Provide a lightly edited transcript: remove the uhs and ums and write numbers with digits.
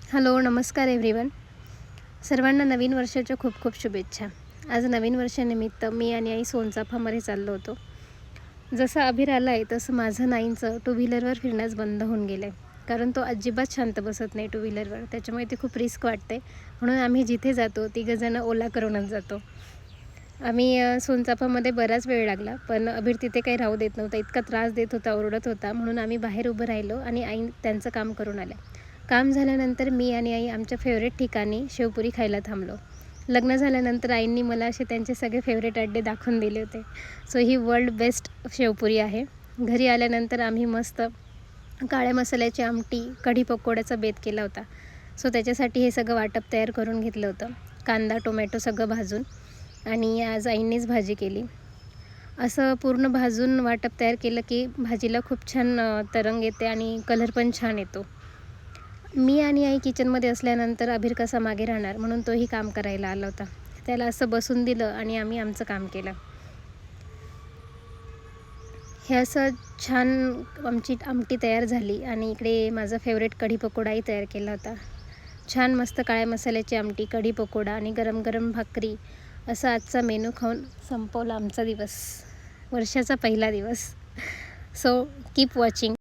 Hello, नमस्कार everyone. सर्वांना नवीन वर्षाच्या खूप खूप शुभेच्छा. आज नवीन वर्षानिमित्त मी आणि आई सोनचाफामध्ये चाललो होतो. जसं अभिर आला आहे तसं माझं नाईंचं टू व्हीलरवर फिरण्यास बंद होऊन गेलं आहे. कारण तो अजिबात शांत बसत नाही टू व्हीलरवर. त्याच्यामुळे ते खूप रिस्क वाटते. म्हणून आम्ही जिथे जातो तिघंजणं ओला करूनच जातो. आम्ही सोनचाफामध्ये बराच वेळ लागला, पण अभिर तिथे काही राहू देत नव्हता. इतका त्रास देत होता, ओरडत होता. म्हणून आम्ही बाहेर उभं राहिलो आणि आई त्यांचं काम करून आल्या. काम झाल्यानंतर मी आणि आई आमच्या फेवरेट ठिकाणी शेवपुरी खायला थांबलो. लग्न झाल्यानंतर आईंनी मला असे त्यांचे सगळे फेवरेट अड्डे दाखवून दिले होते. सो ही वर्ल्ड बेस्ट शेवपुरी आहे. घरी आल्यानंतर आम्ही मस्त काळ्या मसाल्याची आमटी, कढी पकोड्याचा बेत केला होता. सो त्याच्यासाठी हे सगळं वाटप तयार करून घेतलं होतं. कांदा, टोमॅटो सगळं भाजून आणि आज आईंनीच भाजी केली. असं पूर्ण भाजून वाटप तयार केलं की भाजीला खूप छान तरंग येते आणि कलर पण छान येतो. मी आणि आई किचनमध्ये असल्यानंतर अभिर कसा मागे राहणार, म्हणून तोही काम करायला आला होता. त्याला असं बसून दिलं आणि आम्ही आमचं काम केलं. हे असं छान आमची आमटी तयार झाली आणि इकडे माझा फेवरेट कढी पकोडाही तयार केला होता. छान मस्त काळ्या मसाल्याची आमटी, कढी पकोडा आणि गरम गरम भाकरी असा आजचा मेनू खाऊन संपवला आमचा दिवस, वर्षाचा पहिला दिवस. So keep watching.